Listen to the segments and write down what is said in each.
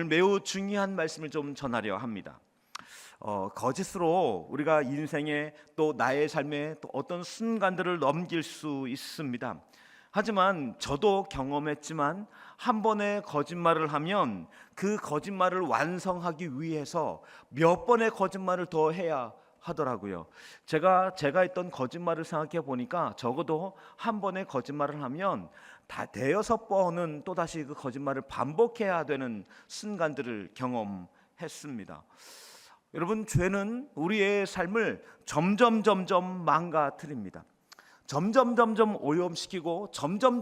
오늘 매우 중요한 말씀을 좀 전하려 합니다. 거짓으로 우리가 인생에 또 나의 삶에 또 어떤 순간들을 넘길 수 있습니다. 하지만 저도 경험했지만 한 번의 거짓말을 하면 그 거짓말을 완성하기 위해서 몇 번의 거짓말을 더 해야 하더라고요. 제가 했던 거짓말을 생각해 보니까 적어도 한 번의 거짓말을 하면 다 대여섯 번은 또다시 그 거짓말을 반복해야 되는 순간들을 경험했습니다. 여러분, 죄는 우리의 삶을 점점 망가뜨립니다. 점점 오염시키고 점점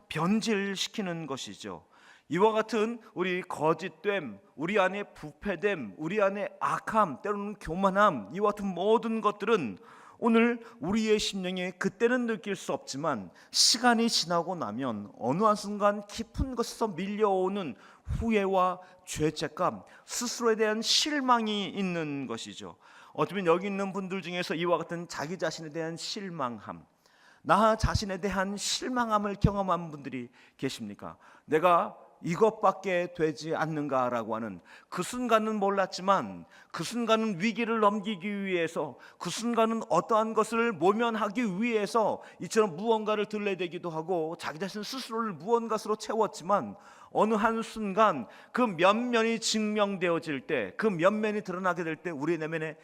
변질시키는 것이죠. 이와 같은 우리 거짓됨, 우리 안에 부패됨, 우리 안에 악함, 때로는 교만함, 이와 같은 모든 것들은 오늘 우리의 심령에 그때는 느낄 수 없지만 시간이 지나고 나면 어느 한순간 깊은 곳에서 밀려오는 후회와 죄책감, 스스로에 대한 실망이 있는 것이죠. 어쩌면 여기 있는 분들 중에서 이와 같은 자기 자신에 대한 실망함, 나 자신에 대한 실망함을 경험한 분들이 계십니까? 내가 이것밖에 되지 않는가라고 하는, 그 순간은 몰랐지만 그 순간은 위기를 넘기기 위해서, 그 순간은 어떠한 것을 모면하기 위해서 이처럼 무언가를 들러대기도 하고 자기 자신 스스로를 무언가로 채웠지만 어느 한순간 그 면면이 증명되어질 때, 그 면면이 드러나게 될 때 우리 내면에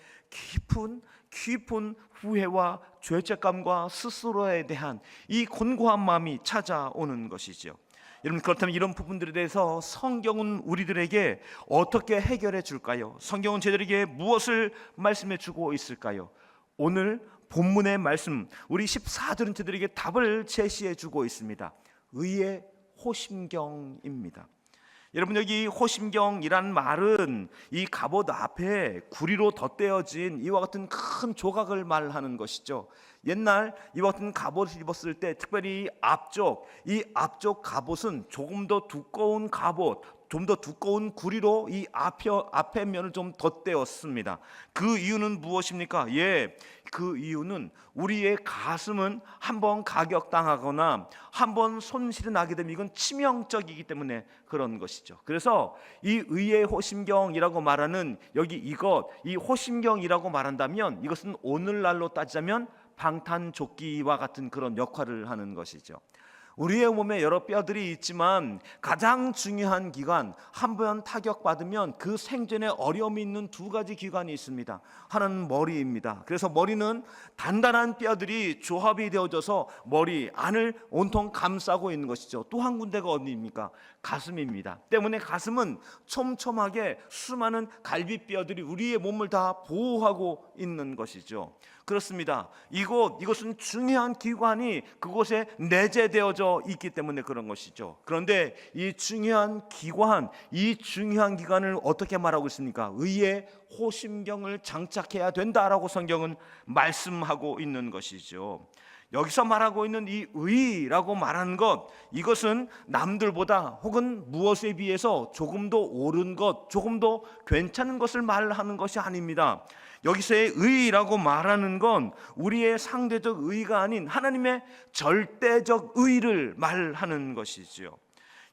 깊은 후회와 죄책감과 스스로에 대한 이 곤고한 마음이 찾아오는 것이죠. 여러분, 그렇다면 이런 부분들에 대해서 성경은 우리들에게 어떻게 해결해 줄까요? 성경은 저희들에게 무엇을 말씀해 주고 있을까요? 오늘 본문의 말씀, 우리 14절은 저희들에게 답을 제시해 주고 있습니다. 의의 호심경입니다. 여러분, 여기 호심경이란 말은 이 갑옷 앞에 구리로 덧대어진 이와 같은 큰 조각을 말하는 것이죠. 옛날 이와 같은 갑옷을 입었을 때 특별히 이 앞쪽 갑옷은 조금 더 두꺼운 갑옷, 좀 더 두꺼운 구리로 이 앞에 면을 좀 덧대었습니다. 그 이유는 무엇입니까? 그 이유는 우리의 가슴은 한번 가격당하거나 한번 손실이 나게 되면 이건 치명적이기 때문에 그런 것이죠. 그래서 이 의의 호심경이라고 말하는 이 호심경이라고 말한다면 이것은 오늘날로 따지자면 방탄조끼와 같은 그런 역할을 하는 것이죠. 우리의 몸에 여러 뼈들이 있지만 가장 중요한 기관, 한 번 타격받으면 그 생존에 어려움이 있는 두 가지 기관이 있습니다. 하나는 머리입니다. 그래서 머리는 단단한 뼈들이 조합이 되어져서 머리 안을 온통 감싸고 있는 것이죠. 또 한 군데가 어디입니까? 가슴입니다. 때문에 가슴은 촘촘하게 수많은 갈비뼈들이 우리의 몸을 다 보호하고 있는 것이죠. 그렇습니다. 이것은 중요한 기관이 그곳에 내재되어져 있기 때문에 그런 것이죠. 그런데 이 중요한 기관을 어떻게 말하고 있습니까? 의의 호심경을 장착해야 된다라고 성경은 말씀하고 있는 것이죠. 여기서 말하고 있는 이 의라고 말하는 것, 이것은 남들보다 혹은 무엇에 비해서 조금 더 옳은 것, 조금 더 괜찮은 것을 말하는 것이 아닙니다. 여기서의 의라고 말하는 건 우리의 상대적 의가 아닌 하나님의 절대적 의를 말하는 것이지요.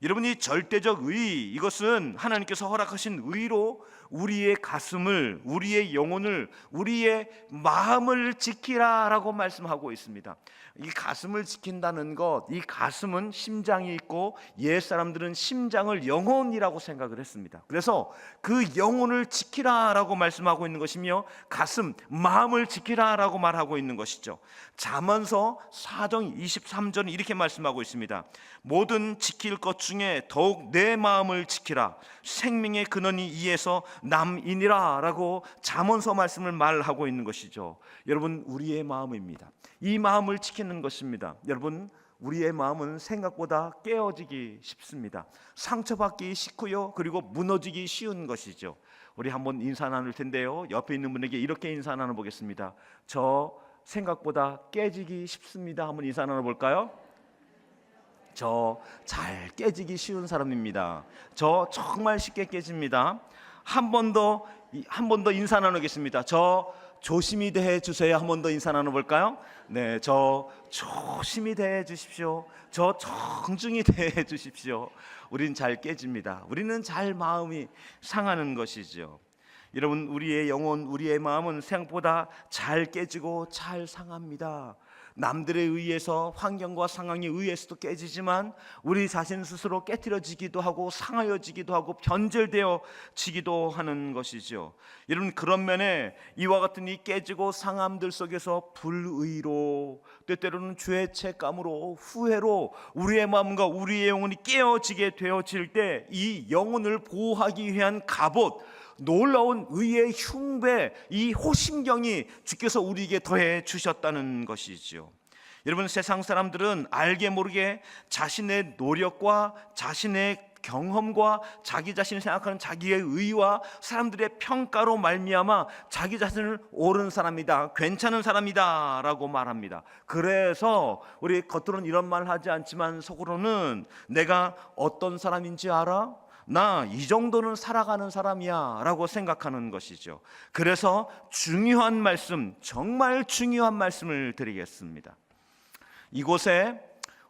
여러분, 이 절대적 의, 이것은 하나님께서 허락하신 의로 우리의 가슴을, 우리의 영혼을, 우리의 마음을 지키라라고 말씀하고 있습니다. 이 가슴을 지킨다는 것, 이 가슴은 심장이 있고 옛 사람들은 심장을 영혼이라고 생각을 했습니다. 그래서 그 영혼을 지키라라고 말씀하고 있는 것이며 가슴, 마음을 지키라라고 말하고 있는 것이죠. 잠언서 4장 23절은 이렇게 말씀하고 있습니다. 모든 지킬 것 중에 더욱 내 마음을 지키라. 생명의 근원이 이에서 남이니라 라고 잠언서 말씀을 말하고 있는 것이죠. 여러분, 우리의 마음입니다. 이 마음을 지키는 것입니다. 여러분, 우리의 마음은 생각보다 깨어지기 쉽습니다. 상처받기 쉽고요, 그리고 무너지기 쉬운 것이죠. 우리 한번 인사 나눌 텐데요, 옆에 있는 분에게 이렇게 인사 나눠보겠습니다. 저 생각보다 깨지기 쉽습니다. 한번 인사 나눠볼까요? 저 잘 깨지기 쉬운 사람입니다. 저 정말 쉽게 깨집니다. 한 번 더 인사 나누겠습니다. 저 조심히 대해 주세요. 한 번 더 인사 나눠볼까요? 네, 저 조심히 대해 주십시오. 저 정중히 대해 주십시오. 우린 잘 깨집니다. 우리는 잘 마음이 상하는 것이죠. 여러분, 우리의 영혼, 우리의 마음은 생각보다 잘 깨지고 잘 상합니다. 남들에 의해서, 환경과 상황에 의해서도 깨지지만 우리 자신 스스로 깨트려지기도 하고 상하여지기도 하고 변절되어지기도 하는 것이죠. 여러분, 그런 면에 이와 같은 이 깨지고 상함들 속에서 불의로, 때때로는 죄책감으로, 후회로 우리의 마음과 우리의 영혼이 깨어지게 되어질 때 이 영혼을 보호하기 위한 갑옷, 놀라운 의의 흉배, 이 호심경이 주께서 우리에게 더해 주셨다는 것이죠. 여러분, 세상 사람들은 알게 모르게 자신의 노력과 자신의 경험과 자기 자신을 생각하는 자기의 의와 사람들의 평가로 말미암아 자기 자신을 옳은 사람이다, 괜찮은 사람이다 라고 말합니다. 그래서 우리 겉으로는 이런 말 하지 않지만 속으로는 내가 어떤 사람인지 알아? 나 이 정도는 살아가는 사람이야 라고 생각하는 것이죠. 그래서 중요한 말씀, 정말 중요한 말씀을 드리겠습니다. 이곳에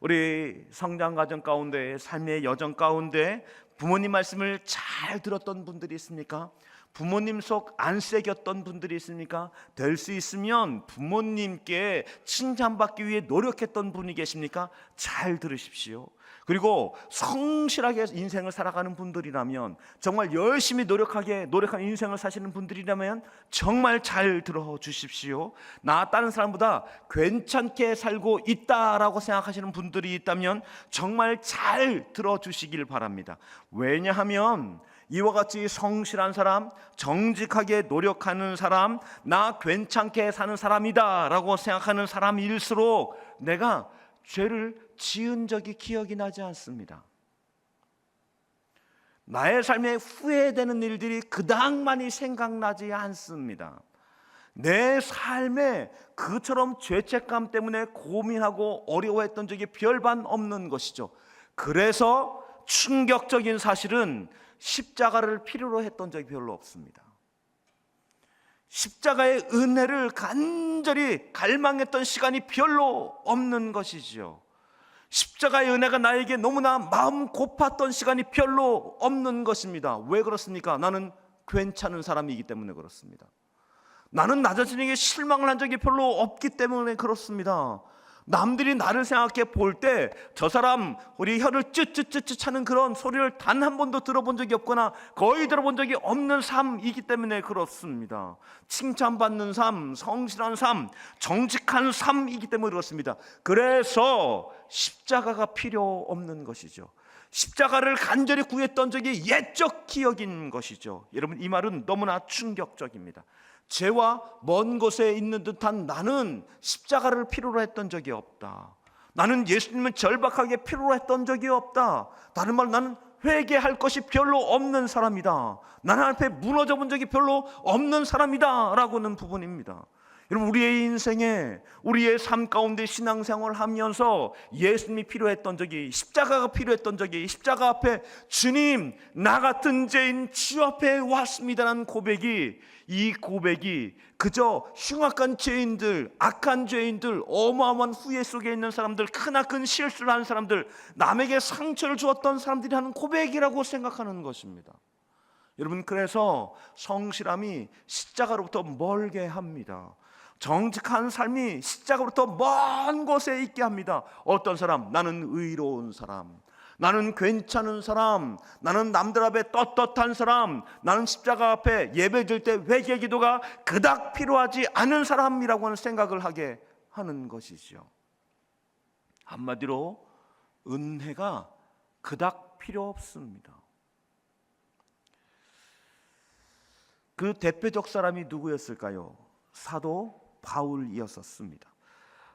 우리 성장과정 가운데, 삶의 여정 가운데 부모님 말씀을 잘 들었던 분들이 있습니까? 부모님 속 안 새겼던 분들이 있습니까? 될 수 있으면 부모님께 칭찬받기 위해 노력했던 분이 계십니까? 잘 들으십시오. 그리고 성실하게 인생을 살아가는 분들이라면, 정말 열심히 노력한 인생을 사시는 분들이라면 정말 잘 들어주십시오. 나 다른 사람보다 괜찮게 살고 있다라고 생각하시는 분들이 있다면 정말 잘 들어주시길 바랍니다. 왜냐하면 이와 같이 성실한 사람, 정직하게 노력하는 사람, 나 괜찮게 사는 사람이다 라고 생각하는 사람일수록 내가 죄를 지은 적이 기억이 나지 않습니다. 나의 삶에 후회되는 일들이 그닥 많이 생각나지 않습니다. 내 삶에 그처럼 죄책감 때문에 고민하고 어려워했던 적이 별반 없는 것이죠. 그래서 충격적인 사실은 십자가를 필요로 했던 적이 별로 없습니다. 십자가의 은혜를 간절히 갈망했던 시간이 별로 없는 것이지요. 십자가의 은혜가 나에게 너무나 마음 고팠던 시간이 별로 없는 것입니다. 왜 그렇습니까? 나는 괜찮은 사람이기 때문에 그렇습니다. 나는 나 자신에게 실망을 한 적이 별로 없기 때문에 그렇습니다. 남들이 나를 생각해 볼 때 저 사람 우리 혀를 쯧쯧쯧쯧 차는 그런 소리를 단 한 번도 들어본 적이 없거나 거의 들어본 적이 없는 삶이기 때문에 그렇습니다. 칭찬받는 삶, 성실한 삶, 정직한 삶이기 때문에 그렇습니다. 그래서 십자가가 필요 없는 것이죠. 십자가를 간절히 구했던 적이 옛적 기억인 것이죠. 여러분, 이 말은 너무나 충격적입니다. 죄와 먼 곳에 있는 듯한 나는 십자가를 필요로 했던 적이 없다. 나는 예수님을 절박하게 필요로 했던 적이 없다. 다른 말로 나는 회개할 것이 별로 없는 사람이다. 나는 앞에 무너져 본 적이 별로 없는 사람이다 라고는 부분입니다. 여러분, 우리의 인생에, 우리의 삶 가운데 신앙생활을 하면서 예수님이 필요했던 적이, 십자가가 필요했던 적이, 십자가 앞에 주님, 나 같은 죄인 주 앞에 왔습니다라는 고백이, 이 고백이 그저 흉악한 죄인들, 악한 죄인들, 어마어마한 후회 속에 있는 사람들, 크나큰 실수를 한 사람들, 남에게 상처를 주었던 사람들이 하는 고백이라고 생각하는 것입니다. 여러분, 그래서 성실함이 십자가로부터 멀게 합니다. 정직한 삶이 십자가로부터 먼 곳에 있게 합니다. 어떤 사람? 나는 의로운 사람, 나는 괜찮은 사람, 나는 남들 앞에 떳떳한 사람, 나는 십자가 앞에 예배드릴 때 회개 기도가 그닥 필요하지 않은 사람이라고는 생각을 하게 하는 것이죠. 한마디로 은혜가 그닥 필요 없습니다. 그 대표적 사람이 누구였을까요? 사도 바울이었었습니다.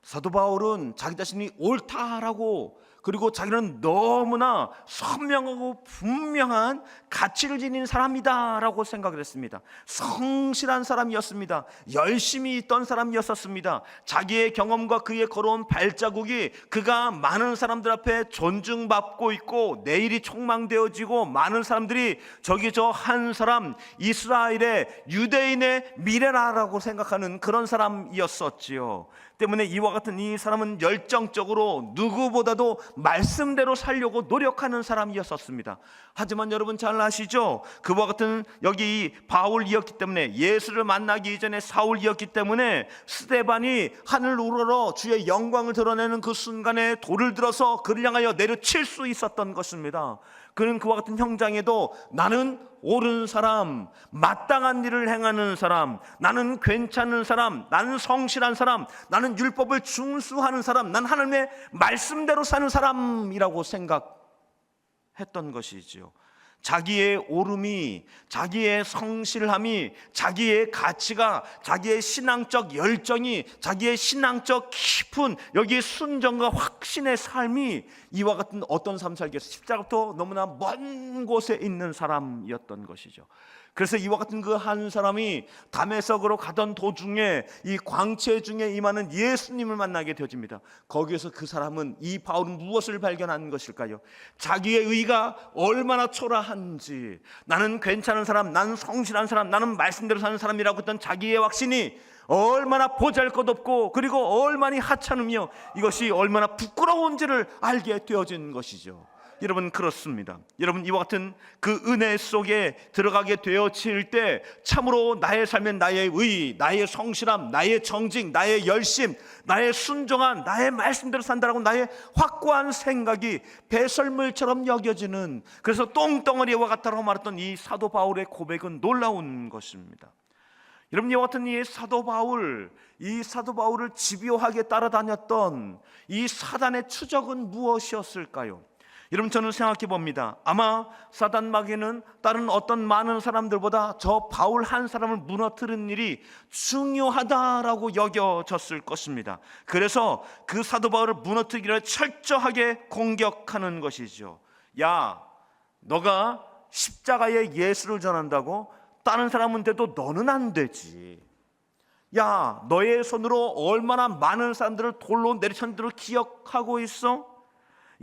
사도 바울은 자기 자신이 옳다라고 그리고 자기는 너무나 선명하고 분명한 가치를 지닌 사람이다라고 생각을 했습니다. 성실한 사람이었습니다. 열심히 있던 사람이었습니다. 자기의 경험과 그의 걸어온 발자국이 그가 많은 사람들 앞에 존중받고 있고 내일이 촉망되어지고 많은 사람들이 저기 저 한 사람 이스라엘의 유대인의 미래라라고 생각하는 그런 사람이었었지요. 때문에 이와 같은 이 사람은 열정적으로 누구보다도 말씀대로 살려고 노력하는 사람이었습니다. 하지만 여러분 잘 아시죠? 그와 같은 여기 바울이었기 때문에, 예수를 만나기 이전에 사울이었기 때문에 스데반이 하늘 우러러 주의 영광을 드러내는 그 순간에 돌을 들어서 그를 향하여 내려칠 수 있었던 것입니다. 그는 그와 같은 형장에도 나는 옳은 사람, 마땅한 일을 행하는 사람, 나는 괜찮은 사람, 나는 성실한 사람, 나는 율법을 준수하는 사람, 난 하나님의 말씀대로 사는 사람이라고 생각했던 것이지요. 자기의 옳음이, 자기의 성실함이, 자기의 가치가, 자기의 신앙적 열정이, 자기의 신앙적 깊은 여기 순정과 확신의 삶이 이와 같은 어떤 삶 살기에서 십자가부터 너무나 먼 곳에 있는 사람이었던 것이죠. 그래서 이와 같은 그 한 사람이 다메섹으로 가던 도중에 이 광채 중에 임하는 예수님을 만나게 되어집니다. 거기에서 그 사람은, 이 바울은 무엇을 발견한 것일까요? 자기의 의가 얼마나 초라한지, 나는 괜찮은 사람, 나는 성실한 사람, 나는 말씀대로 사는 사람이라고 했던 자기의 확신이 얼마나 보잘것없고 그리고 얼마나 하찮으며 이것이 얼마나 부끄러운지를 알게 되어진 것이죠. 여러분, 그렇습니다. 여러분, 이와 같은 그 은혜 속에 들어가게 되어질 때 참으로 나의 삶엔 나의 의, 나의 성실함, 나의 정직, 나의 열심, 나의 순종한, 나의 말씀대로 산다라고 나의 확고한 생각이 배설물처럼 여겨지는, 그래서 똥덩어리와 같다라고 말했던 이 사도 바울의 고백은 놀라운 것입니다. 여러분, 이와 같은 이 사도 바울을 집요하게 따라다녔던 이 사단의 추적은 무엇이었을까요? 여러분, 저는 생각해 봅니다. 아마 사단 마귀는 다른 어떤 많은 사람들보다 저 바울 한 사람을 무너뜨리는 일이 중요하다라고 여겨졌을 것입니다. 그래서 그 사도 바울을 무너뜨리기를 철저하게 공격하는 것이죠. 야, 너가 십자가의 예수를 전한다고 다른 사람은 돼도 너는 안 되지. 야, 너의 손으로 얼마나 많은 사람들을 돌로 내리쳤는지를 기억하고 있어?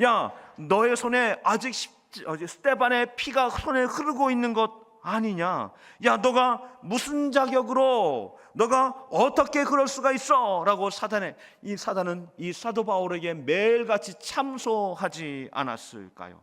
야, 너의 손에 아직 스데반의 피가 손에 흐르고 있는 것 아니냐? 야, 너가 무슨 자격으로, 너가 어떻게 그럴 수가 있어? 라고 사단은 이 사도 바울에게 매일같이 참소하지 않았을까요?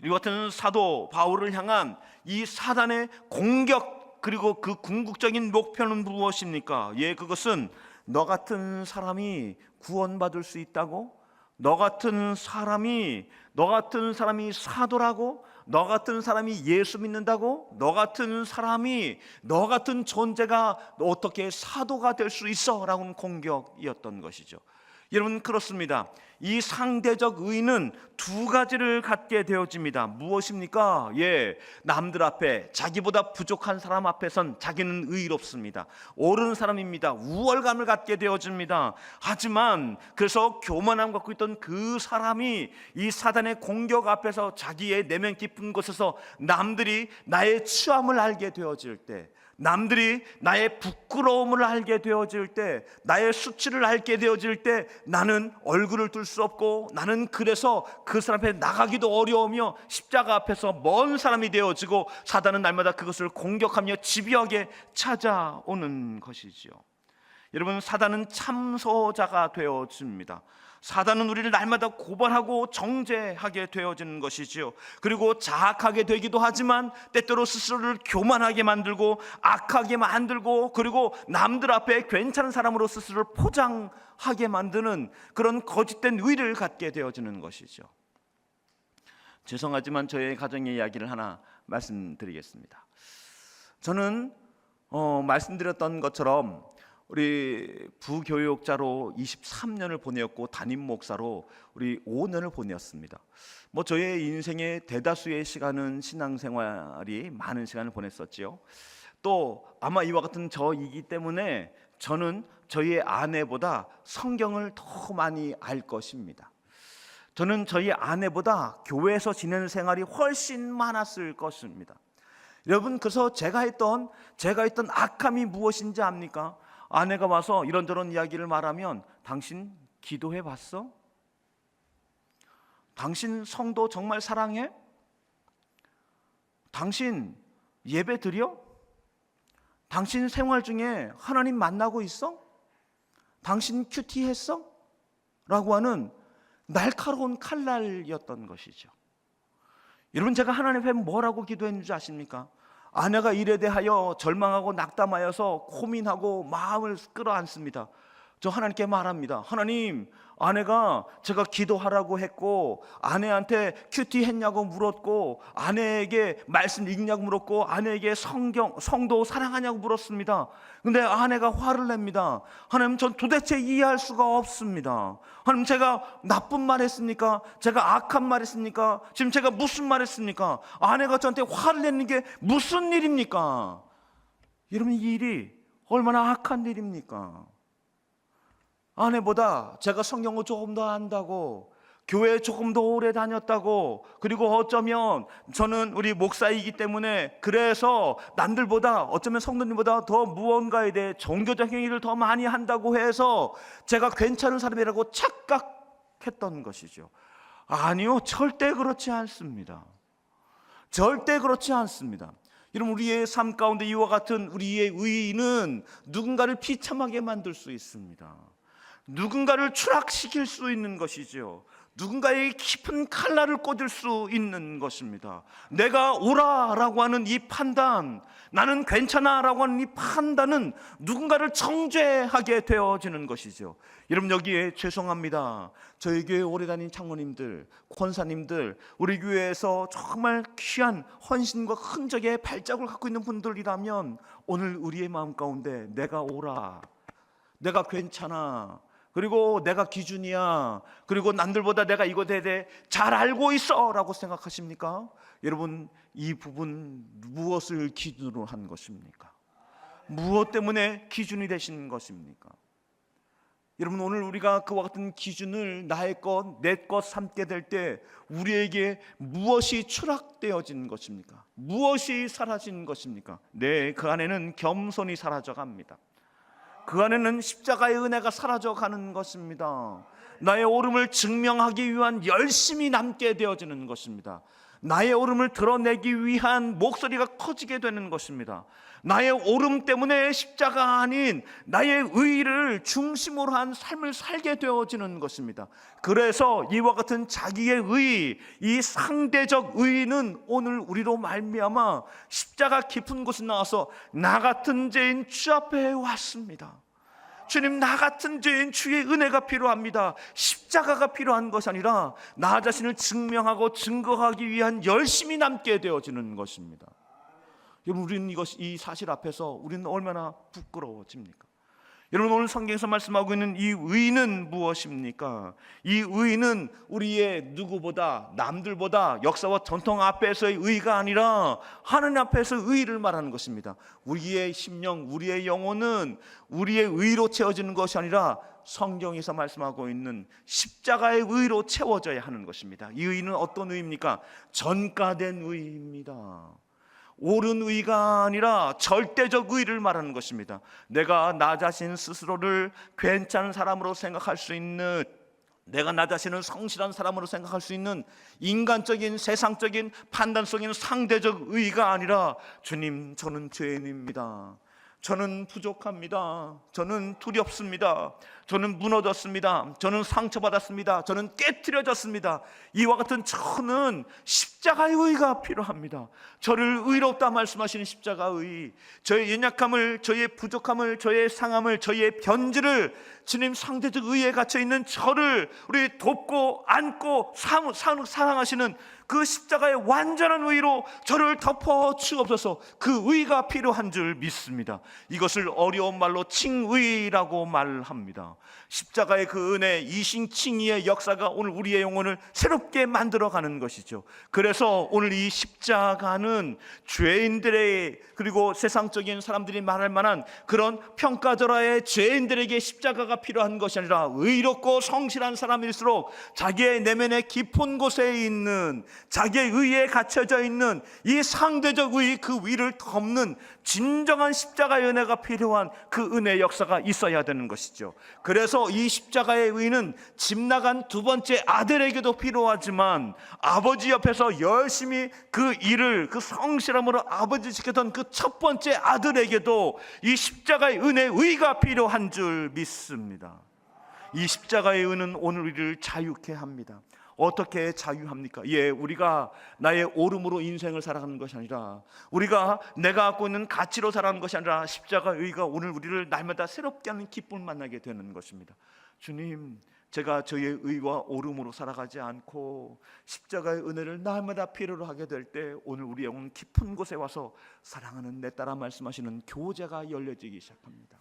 이 같은 사도 바울을 향한 이 사단의 공격, 그리고 그 궁극적인 목표는 무엇입니까? 예, 그것은 너 같은 사람이 구원받을 수 있다고? 너 같은 사람이 사도라고? 너 같은 사람이 예수 믿는다고? 너 같은 존재가 어떻게 사도가 될 수 있어? 라고는 공격이었던 것이죠. 여러분, 그렇습니다. 이 상대적 의는 두 가지를 갖게 되어집니다. 무엇입니까? 예, 남들 앞에, 자기보다 부족한 사람 앞에선 자기는 의롭습니다. 옳은 사람입니다. 우월감을 갖게 되어집니다. 하지만 그래서 교만함 갖고 있던 그 사람이 이 사단의 공격 앞에서 자기의 내면 깊은 곳에서 남들이 나의 추함을 알게 되어질 때, 남들이 나의 부끄러움을 알게 되어질 때, 나의 수치를 알게 되어질 때 나는 얼굴을 둘 수 없고, 나는 그래서 그 사람 앞에 나가기도 어려우며 십자가 앞에서 먼 사람이 되어지고, 사단은 날마다 그것을 공격하며 집요하게 찾아오는 것이지요. 여러분, 사단은 참소자가 되어집니다. 사단은 우리를 날마다 고발하고 정죄하게 되어지는 것이지요. 그리고 자학하게 되기도 하지만 때때로 스스로를 교만하게 만들고 악하게 만들고, 그리고 남들 앞에 괜찮은 사람으로 스스로를 포장하게 만드는 그런 거짓된 의를 갖게 되어지는 것이죠. 죄송하지만 저의 가정의 이야기를 하나 말씀드리겠습니다. 저는 말씀드렸던 것처럼 우리 부교육자로 23년을 보내었고 담임 목사로 우리 5년을 보내었습니다. 저의 인생의 대다수의 시간은 신앙생활이 많은 시간을 보냈었지요. 또 아마 이와 같은 저이기 때문에 저는 저희 아내보다 성경을 더 많이 알 것입니다. 저는 저희 아내보다 교회에서 지내는 생활이 훨씬 많았을 것입니다. 여러분, 그래서 제가 했던 악함이 무엇인지 압니까? 아내가 와서 이런저런 이야기를 말하면, 당신 기도해 봤어? 당신 성도 정말 사랑해? 당신 예배 드려? 당신 생활 중에 하나님 만나고 있어? 당신 큐티 했어? 라고 하는 날카로운 칼날이었던 것이죠. 여러분, 제가 하나님 앞에 뭐라고 기도했는지 아십니까? 아내가 일에 대하여 절망하고 낙담하여서 고민하고 마음을 끌어안습니다. 저 하나님께 말합니다. 하나님, 아내가 제가 기도하라고 했고, 아내한테 큐티 했냐고 물었고, 아내에게 말씀 읽냐고 물었고, 아내에게 성도 사랑하냐고 물었습니다. 근데 아내가 화를 냅니다. 하나님, 전 도대체 이해할 수가 없습니다. 하나님, 제가 나쁜 말 했습니까? 제가 악한 말 했습니까? 지금 제가 무슨 말 했습니까? 아내가 저한테 화를 내는 게 무슨 일입니까? 여러분, 이 일이 얼마나 악한 일입니까? 아내보다 제가 성경을 조금 더 안다고, 교회에 조금 더 오래 다녔다고, 그리고 어쩌면 저는 우리 목사이기 때문에 그래서 남들보다, 어쩌면 성도님보다 더 무언가에 대해 종교적 행위를 더 많이 한다고 해서 제가 괜찮은 사람이라고 착각했던 것이죠. 아니요, 절대 그렇지 않습니다. 절대 그렇지 않습니다. 여러분, 우리의 삶 가운데 이와 같은 우리의 의의는 누군가를 비참하게 만들 수 있습니다. 누군가를 추락시킬 수 있는 것이죠. 누군가에게 깊은 칼날을 꽂을 수 있는 것입니다. 내가 옳아라고 하는 이 판단, 나는 괜찮아라고 하는 이 판단은 누군가를 정죄하게 되어지는 것이죠. 여러분, 여기에 죄송합니다. 저희 교회 오래 다닌 장로님들, 권사님들, 우리 교회에서 정말 귀한 헌신과 흔적의 발자국을 갖고 있는 분들이라면 오늘 우리의 마음 가운데 내가 옳아, 내가 괜찮아, 그리고 내가 기준이야, 그리고 남들보다 내가 이거 대해 잘 알고 있어 라고 생각하십니까? 여러분, 이 부분 무엇을 기준으로 한 것입니까? 무엇 때문에 기준이 되신 것입니까? 여러분, 오늘 우리가 그와 같은 기준을 나의 것, 내 것 삼게 될 때 우리에게 무엇이 추락되어진 것입니까? 무엇이 사라진 것입니까? 네, 그 안에는 겸손이 사라져갑니다. 그 안에는 십자가의 은혜가 사라져가는 것입니다. 나의 옳음을 증명하기 위한 열심이 남게 되어지는 것입니다. 나의 옳음을 드러내기 위한 목소리가 커지게 되는 것입니다. 나의 옳음 때문에 십자가 아닌 나의 의의를 중심으로 한 삶을 살게 되어지는 것입니다. 그래서 이와 같은 자기의 의의, 이 상대적 의의는 오늘 우리로 말미암아 십자가 깊은 곳에 나와서 나 같은 죄인 주 앞에 왔습니다. 주님, 나 같은 죄인 주의 은혜가 필요합니다. 십자가가 필요한 것이 아니라 나 자신을 증명하고 증거하기 위한 열심이 남게 되어지는 것입니다. 여러분, 우리는 이 사실 앞에서 우리는 얼마나 부끄러워집니까? 여러분, 오늘 성경에서 말씀하고 있는 이 의는 무엇입니까? 이 의는 우리의 누구보다, 남들보다 역사와 전통 앞에서의 의가 아니라 하나님 앞에서 의를 말하는 것입니다. 우리의 심령, 우리의 영혼은 우리의 의로 채워지는 것이 아니라 성경에서 말씀하고 있는 십자가의 의로 채워져야 하는 것입니다. 이 의는 어떤 의입니까? 전가된 의입니다. 옳은 의가 아니라 절대적 의를 말하는 것입니다. 내가 나 자신 스스로를 괜찮은 사람으로 생각할 수 있는, 내가 나 자신을 성실한 사람으로 생각할 수 있는 인간적인, 세상적인, 판단적인 상대적 의가 아니라, 주님, 저는 죄인입니다. 저는 부족합니다. 저는 두렵습니다. 저는 무너졌습니다. 저는 상처받았습니다. 저는 깨트려졌습니다. 이와 같은 저는 십자가의 의가 필요합니다. 저를 의롭다 말씀하시는 십자가의, 저의 연약함을, 저의 부족함을, 저의 상함을, 저의 변질을, 주님 상대적 의에 갇혀있는 저를 우리 돕고 안고 사랑하시는 그 십자가의 완전한 의로 저를 덮어 주옵소서. 그 의가 필요한 줄 믿습니다. 이것을 어려운 말로 칭의라고 말합니다. 십자가의 그 은혜, 이신칭의의 역사가 오늘 우리의 영혼을 새롭게 만들어가는 것이죠. 그래서 오늘 이 십자가는 죄인들의, 그리고 세상적인 사람들이 말할 만한 그런 평가절하의 죄인들에게 십자가가 필요한 것이 아니라 의롭고 성실한 사람일수록 자기의 내면의 깊은 곳에 있는, 자기의 의에 갇혀져 있는 이 상대적 의, 그 위를 덮는 진정한 십자가의 은혜가 필요한 그 은혜의 역사가 있어야 되는 것이죠. 그래서 이 십자가의 의는 집 나간 두 번째 아들에게도 필요하지만, 아버지 옆에서 열심히 그 일을, 그 성실함으로 아버지 지켰던 그 첫 번째 아들에게도 이 십자가의 은혜의 의가 필요한 줄 믿습니다. 이 십자가의 의는 오늘 우리를 자유케 합니다. 어떻게 자유합니까? 우리가 나의 옳음으로 인생을 살아가는 것이 아니라, 우리가 내가 갖고 있는 가치로 살아가는 것이 아니라, 십자가의 의가 오늘 우리를 날마다 새롭게 하는 기쁨을 만나게 되는 것입니다. 주님, 제가 저의 의와 옳음으로 살아가지 않고 십자가의 은혜를 날마다 필요로 하게 될 때, 오늘 우리 영혼 깊은 곳에 와서 사랑하는 내 딸아 말씀하시는 교제가 열려지기 시작합니다.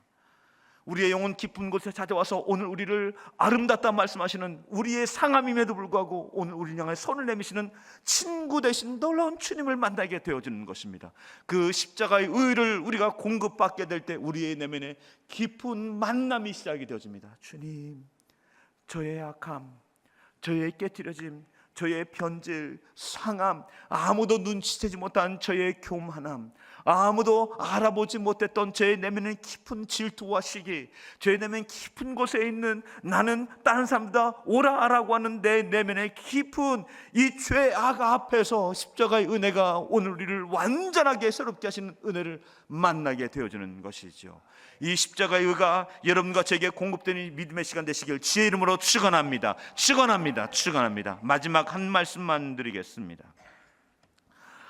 우리의 영혼 깊은 곳에 찾아와서 오늘 우리를 아름답다 말씀하시는 우리의 상함임에도 불구하고 오늘 우리를 향해 손을 내미시는 친구 되신 놀라운 주님을 만나게 되어지는 것입니다. 그 십자가의 의를 우리가 공급받게 될 때 우리의 내면에 깊은 만남이 시작이 되어집니다. 주님, 저의 약함, 저의 깨트려짐, 저의 변질, 상함, 아무도 눈치채지 못한 저의 교만함, 아무도 알아보지 못했던 제 내면의 깊은 질투와 시기, 제 내면 깊은 곳에 있는 나는 다른 사람보다 오라라고 하는 내 내면의 깊은 이 죄악 앞에서 십자가의 은혜가 오늘 우리를 완전하게 새롭게 하시는 은혜를 만나게 되어주는 것이죠. 이 십자가의 의가 여러분과 제게 공급되는 믿음의 시간 되시길 주의 이름으로 축원합니다. 축원합니다. 축원합니다. 마지막 한 말씀만 드리겠습니다.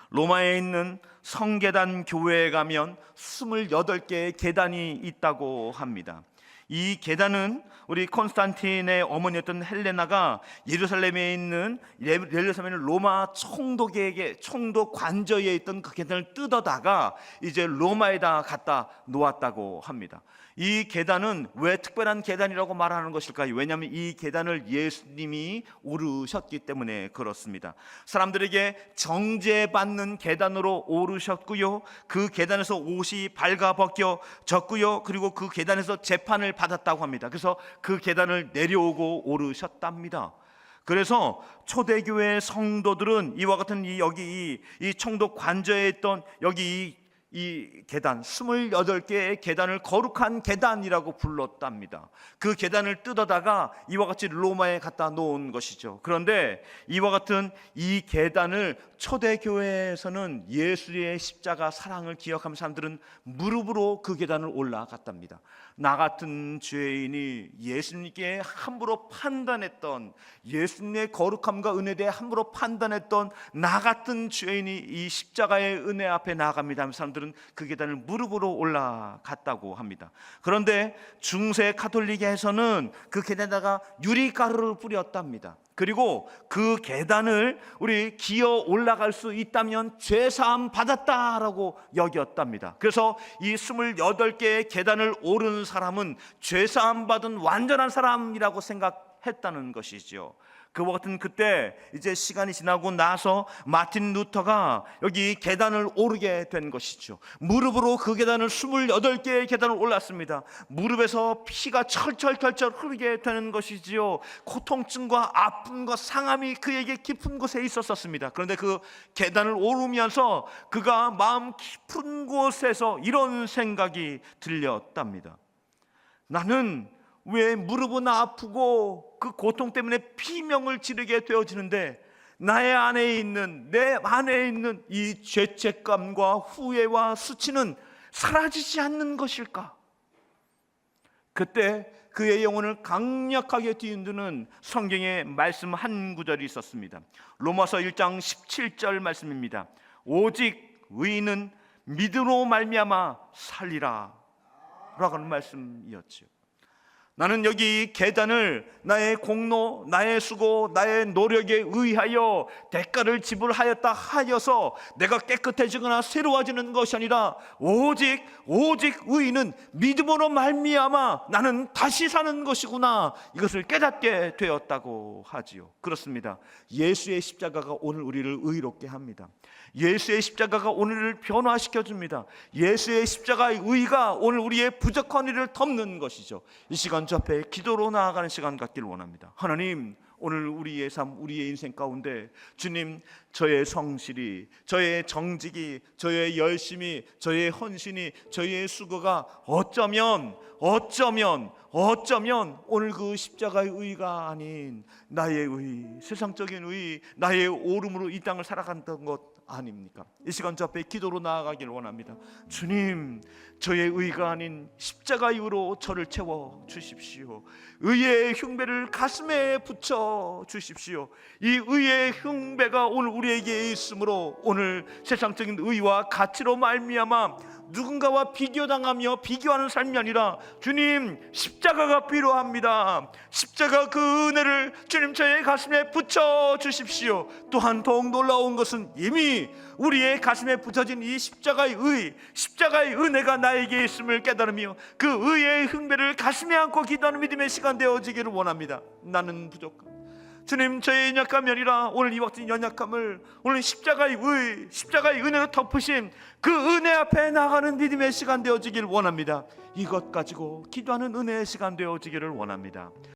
로마에 있는 성계단 교회에 가면 28개의 계단이 있다고 합니다. 이 계단은 우리 콘스탄틴의 어머니였던 헬레나가 예루살렘에 있는 로마 총독에게, 총독 관저에 있던 그 계단을 뜯어다가 이제 로마에다 갖다 놓았다고 합니다. 이 계단은 왜 특별한 계단이라고 말하는 것일까요? 왜냐하면 이 계단을 예수님이 오르셨기 때문에 그렇습니다. 사람들에게 정죄받는 계단으로 오르셨고요, 그 계단에서 옷이 발가벗겨졌고요, 그리고 그 계단에서 재판을 받았다고 합니다. 그래서 그 계단을 내려오고 오르셨답니다. 그래서 초대교회 성도들은 이와 같은 이 총독 관저에 있던 여기 이 계단, 28개의 계단을 거룩한 계단이라고 불렀답니다. 그 계단을 뜯어다가 이와 같이 로마에 갖다 놓은 것이죠. 그런데 이와 같은 이 계단을 초대교회에서는 예수의 십자가 사랑을 기억하는 사람들은 무릎으로 그 계단을 올라갔답니다. 나 같은 죄인이 예수님께 함부로 판단했던, 예수님의 거룩함과 은혜에 대해 함부로 판단했던 나 같은 죄인이 이 십자가의 은혜 앞에 나아갑니다 하면 사람들은 그 계단을 무릎으로 올라갔다고 합니다. 그런데 중세 카톨릭에서는 그 계단에다가 유리가루를 뿌렸답니다. 그리고 그 계단을 우리 기어 올라갈 수 있다면 죄사함 받았다라고 여겼답니다. 그래서 이 28개의 계단을 오른 사람은 죄사함 받은 완전한 사람이라고 생각했다는 것이죠. 그와 같은 그때 이제 시간이 지나고 나서 마틴 루터가 여기 계단을 오르게 된 것이죠. 무릎으로 그 계단을 28개의 계단을 올랐습니다. 무릎에서 피가 철철철철 흐르게 되는 것이지요. 고통증과 아픔과 상함이 그에게 깊은 곳에 있었습니다. 그런데 그 계단을 오르면서 그가 마음 깊은 곳에서 이런 생각이 들렸답니다. 나는 왜 무릎은 아프고 그 고통 때문에 비명을 지르게 되어지는데 나의 안에 있는, 내 안에 있는 이 죄책감과 후회와 수치는 사라지지 않는 것일까? 그때 그의 영혼을 강력하게 뒤흔드는 성경의 말씀 한 구절이 있었습니다. 로마서 1장 17절 말씀입니다. 오직 의인은 믿음으로 말미암아 살리라 라고 하는 말씀이었죠. 나는 여기 계단을 나의 공로, 나의 수고, 나의 노력에 의하여 대가를 지불하였다 하여서 내가 깨끗해지거나 새로워지는 것이 아니라 오직 의인은 믿음으로 말미암아 나는 다시 사는 것이구나, 이것을 깨닫게 되었다고 하지요. 그렇습니다. 예수의 십자가가 오늘 우리를 의롭게 합니다. 예수의 십자가가 오늘을 변화시켜 줍니다. 예수의 십자가의 의가 오늘 우리의 부족한 일을 덮는 것이죠. 이 시간 주 앞에 기도로 나아가는 시간 갖기를 원합니다. 하나님, 오늘 우리의 삶, 우리의 인생 가운데 주님, 저의 성실이, 저의 정직이, 저의 열심이, 저의 헌신이, 저의 수고가 어쩌면 오늘 그 십자가의 의가 아닌 나의 의, 세상적인 의, 나의 오름으로 이 땅을 살아간다는 것 아닙니까? 이 시간 주 앞에 기도로 나아가길 원합니다. 주님, 저의 의가 아닌 십자가의 의로 저를 채워 주십시오. 의의 흉배를 가슴에 붙여 주십시오. 이 의의 흉배가 오늘 우리에게 있으므로 오늘 세상적인 의와 가치로 말미암아 누군가와 비교당하며 비교하는 삶이 아니라 주님, 십자가가 필요합니다. 십자가 그 은혜를 주님 저의 가슴에 붙여 주십시오. 또한 더욱 놀라운 것은 이미 우리의 가슴에 붙여진 이 십자가의 의, 십자가의 은혜가 나에게 있음을 깨달으며 그 의의 흉배를 가슴에 안고 기도하는 믿음의 시간 되어지기를 원합니다. 나는 부족합니다. 주님, 저의 연약함이 아니라 오늘 이 같은 연약함을 오늘 십자가의 의, 십자가의 은혜로 덮으신 그 은혜 앞에 나가는 믿음의 시간 되어지기를 원합니다. 이것 가지고 기도하는 은혜의 시간 되어지기를 원합니다.